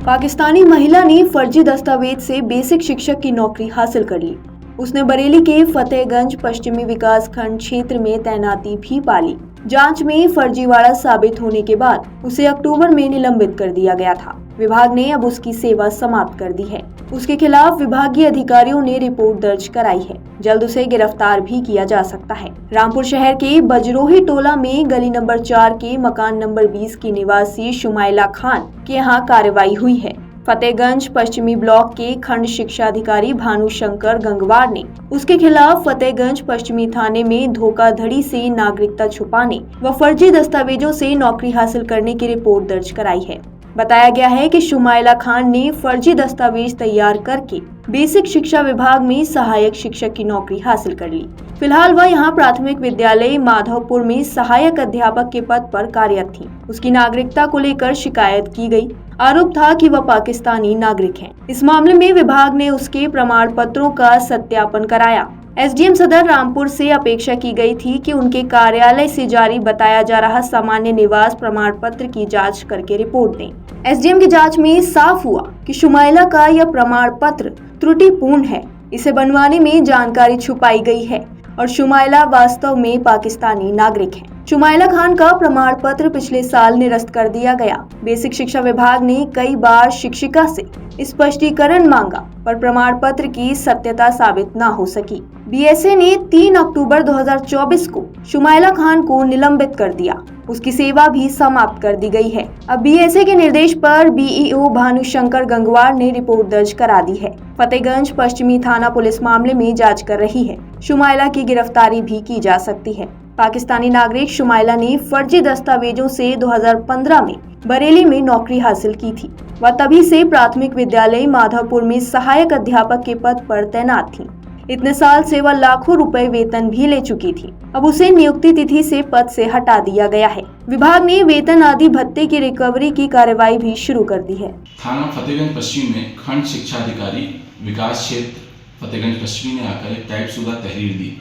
पाकिस्तानी महिला ने फर्जी दस्तावेज से बेसिक शिक्षक की नौकरी हासिल कर ली। उसने बरेली के फतेहगंज पश्चिमी विकास खंड क्षेत्र में तैनाती भी पाली। जांच में फर्जीवाड़ा साबित होने के बाद उसे अक्टूबर में निलंबित कर दिया गया था। विभाग ने अब उसकी सेवा समाप्त कर दी है। उसके खिलाफ विभागीय अधिकारियों ने रिपोर्ट दर्ज कराई है। जल्द उसे गिरफ्तार भी किया जा सकता है। रामपुर शहर के बजरोही टोला में गली नंबर 4 के मकान नंबर 20 की निवासी शुमाइला खान के यहाँ कार्रवाई हुई है। फतेहगंज पश्चिमी ब्लॉक के खंड शिक्षा अधिकारी भानु शंकर गंगवार ने उसके खिलाफ फतेहगंज पश्चिमी थाने में धोखाधड़ी से नागरिकता छुपाने व फर्जी दस्तावेजों से नौकरी हासिल करने की रिपोर्ट दर्ज कराई है। बताया गया है कि शुमाइला खान ने फर्जी दस्तावेज तैयार करके बेसिक शिक्षा विभाग में सहायक शिक्षक की नौकरी हासिल कर ली। फिलहाल वह यहां प्राथमिक विद्यालय माधवपुर में सहायक अध्यापक के पद पर कार्यरत थी। उसकी नागरिकता को लेकर शिकायत की गई। आरोप था कि वह पाकिस्तानी नागरिक है। इस मामले में विभाग ने उसके प्रमाण पत्रों का सत्यापन कराया। एसडीएम सदर रामपुर से अपेक्षा की गई थी कि उनके कार्यालय से जारी बताया जा रहा सामान्य निवास प्रमाण पत्र की जांच करके रिपोर्ट दें। एसडीएम की जांच में साफ हुआ कि शुमाइला का यह प्रमाण पत्र त्रुटिपूर्ण है। इसे बनवाने में जानकारी छुपाई गई है और शुमाइला वास्तव में पाकिस्तानी नागरिक है। शुमाइला खान का प्रमाण पत्र पिछले साल निरस्त कर दिया गया। बेसिक शिक्षा विभाग ने कई बार शिक्षिका से स्पष्टीकरण मांगा पर प्रमाण पत्र की सत्यता साबित न हो सकी। बीएसए ने 3 अक्टूबर 2024 को शुमाइला खान को निलंबित कर दिया। उसकी सेवा भी समाप्त कर दी गई है। अब बीएसए के निर्देश पर बीईओ भानु शंकर गंगवार ने रिपोर्ट दर्ज करा दी है। फतेहगंज पश्चिमी थाना पुलिस मामले में जांच कर रही है। शुमाइला की गिरफ्तारी भी की जा सकती है। पाकिस्तानी नागरिक शुमाइला ने फर्जी दस्तावेजों से 2015 में बरेली में नौकरी हासिल की थी। वह तभी से प्राथमिक विद्यालय माधवपुर में सहायक अध्यापक के पद पर तैनात थी। इतने साल से वह लाखों रुपए वेतन भी ले चुकी थी। अब उसे नियुक्ति तिथि से पद से हटा दिया गया है। विभाग ने वेतन आदि भत्ते की रिकवरी की कार्रवाई भी शुरू कर दी है। थाना फतेहगंज पश्चिम में खंड शिक्षा अधिकारी विकास क्षेत्र फतेहगंज पश्चिमी ने आकर एक टाइपशुदा तहरीर दी,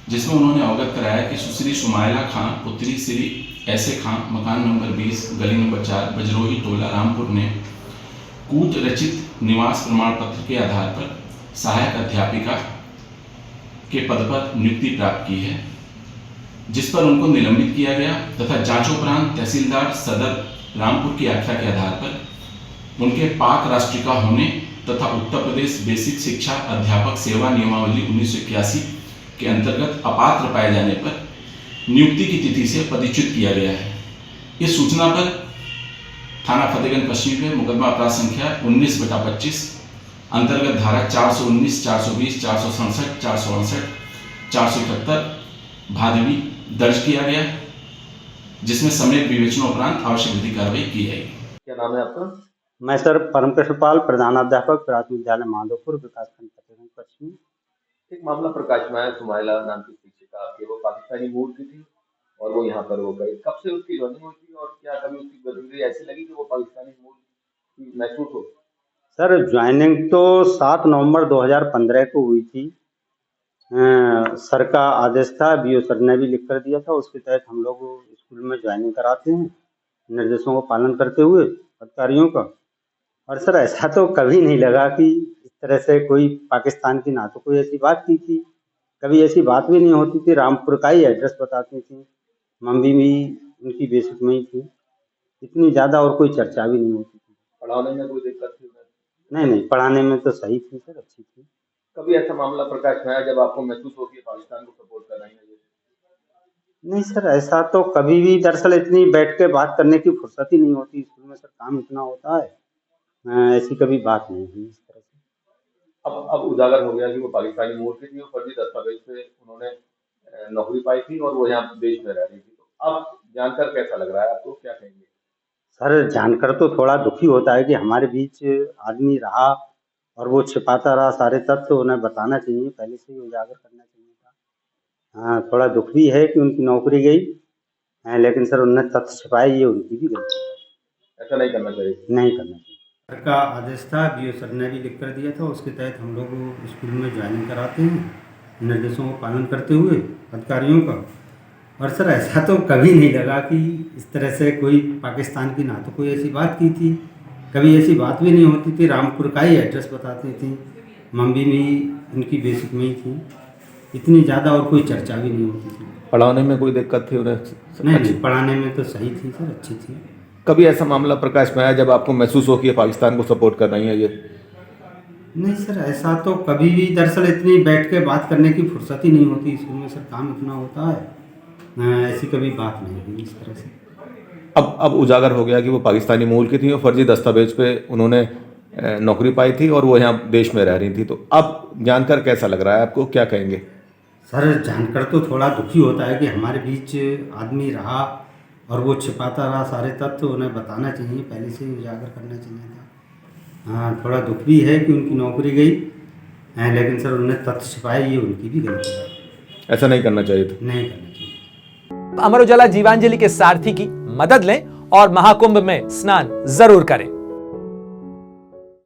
जिसमें उन्होंने अवगत कराया कि सुश्री शुमाइला खान पुत्री श्री ऐसे खान मकान नंबर 20 गली नंबर 4 बजरोही टोला रामपुर ने कूट रचित निवास प्रमाण पत्र के आधार पर सहायक अध्यापिका के पद पर नियुक्ति प्राप्त की है, जिस पर उनको निलंबित किया गया तथा जांचोपरांत तहसीलदार सदर रामपुर की आख्या के आधार पर उनके पाक राष्ट्रिका होने तथा उत्तर प्रदेश बेसिक शिक्षा अध्यापक सेवा नियमावली 1981 के अंतर्गत अपात्र पाए जाने पर नियुक्ति की तिथि से पदच्युत किया गया है। इस सूचना पर थाना फतेहगंज पश्चिम में मुकदमा अपराध संख्या 19/25 अंतर्गत धारा 419, 420, 467, 468, 471 भादवी दर्ज किया गया, जिसमें सम्यक विवेचनोपरांत आवश्यक विधि कार्रवाई की जाएगी। क्या नाम है आपका? मैं सर परमकृष्णपाल, प्रधानाध्यापक प्राथमिक विद्यालय माधोपुर विकासखंड फतेहगंज पश्चिम। एक मामला प्रकाश में आया, शुमाइला नाम की शिक्षिका आपकी, वो पाकिस्तानी मूल की थी और वो यहाँ पर हो गई। कब से उसकी ज्वाइनिंग हुई थी और क्या कभी उसकी गतिविधि ऐसी लगी कि वो पाकिस्तानी मूल की महसूस हो? सर ज्वाइनिंग तो 7 नवंबर 2015 को हुई थी। सर का आदेश था, बीओ सर ने भी लिख कर दिया था। उसके तहत हम लोग स्कूल में ज्वाइनिंग कराते हैं निर्देशों का पालन करते हुए अधिकारियों का। और सर ऐसा तो कभी नहीं लगा कि इस तरह से कोई पाकिस्तान की, ना तो कोई ऐसी बात की थी, कभी ऐसी बात भी नहीं होती थी। रामपुर का ही एड्रेस बताती थी, मम्मी भी उनकी बेसिक में ही थी। इतनी ज़्यादा और कोई चर्चा भी नहीं होती थी। पढ़ाने में कोई दिक्कत थी? नहीं, पढ़ाने में तो सही थी सर, अच्छी थी। कभी ऐसा मामला प्रकाश में आया जब आपको महसूस हो कि पाकिस्तान को सपोर्ट कर रही है? नहीं सर, ऐसा तो कभी भी, दरअसल इतनी बैठ के बात करने की फुर्सत ही नहीं होती स्कूल में सर, काम इतना होता है। ऐसी कभी बात नहीं हुई इस तरह से। अब उजागर हो गया कि वो पाकिस्तानी मूल की थी और फर्जी दस्तावेज से उन्होंने नौकरी पाई थी और वो यहाँ देश में रह रही थी। तो अब जानकर कैसा लग रहा है आपको, क्या कहेंगे? सर जानकर तो थोड़ा दुखी होता है कि हमारे बीच आदमी रहा और वो छिपाता रहा सारे तथ्य। उन्हें बताना चाहिए, पहले से ही उजागर करना चाहिए था। हाँ, थोड़ा दुख भी है कि उनकी नौकरी गई, लेकिन सर उन्होंने तथ्य छिपाए, ये उनकी भी गलती है। ऐसा नहीं करना चाहिए। नहीं करना चाहिए। सर का आदेश था, बीओ सर ने भी लिख कर दिया था। उसके तहत हम लोग स्कूल में ज्वाइनिंग कराते हैं निर्देशों का पालन करते हुए अधिकारियों का। और सर ऐसा तो कभी नहीं लगा कि इस तरह से कोई पाकिस्तान की, ना तो कोई ऐसी बात की थी, कभी ऐसी बात भी नहीं होती थी। रामपुर का ही एड्रेस बताती थी, मम्मी भी उनकी बेसिक में ही थी, इतनी ज़्यादा और कोई चर्चा भी नहीं होती थी। पढ़ाने में कोई दिक्कत थी उन्हें? नहीं, पढ़ाने में तो सही थी सर, अच्छी थी। कभी ऐसा मामला प्रकाश में आया जब आपको महसूस हो कि ये पाकिस्तान को सपोर्ट कर रही है ये? नहीं सर, ऐसा तो कभी भी, दरअसल इतनी बैठ के बात करने की फुर्सत ही नहीं होती स्कूल में सर, काम इतना होता है, ऐसी कभी बात नहीं हुई इस तरह से। अब उजागर हो गया कि वो पाकिस्तानी मूल की थी और फर्जी दस्तावेज पे उन्होंने नौकरी पाई थी और वो यहाँ देश में रह रही थी, तो अब जानकर कैसा लग रहा है आपको, क्या कहेंगे? सर जानकर तो थोड़ा दुखी होता है कि हमारे बीच आदमी रहा और वो छिपाता रहा सारे तथ्य, उन्हें बताना चाहिए, पहले से ही उजागर करना चाहिए था। हाँ, थोड़ा दुख भी है कि उनकी नौकरी गई, लेकिन सर उन्हें तथ्य छिपाए, ये उनकी भी गलती है। ऐसा नहीं करना चाहिए था। नहीं करना चाहिए। अमर उजाला जीवांजलि के सारथी की मदद लें और महाकुंभ में स्नान जरूर करें।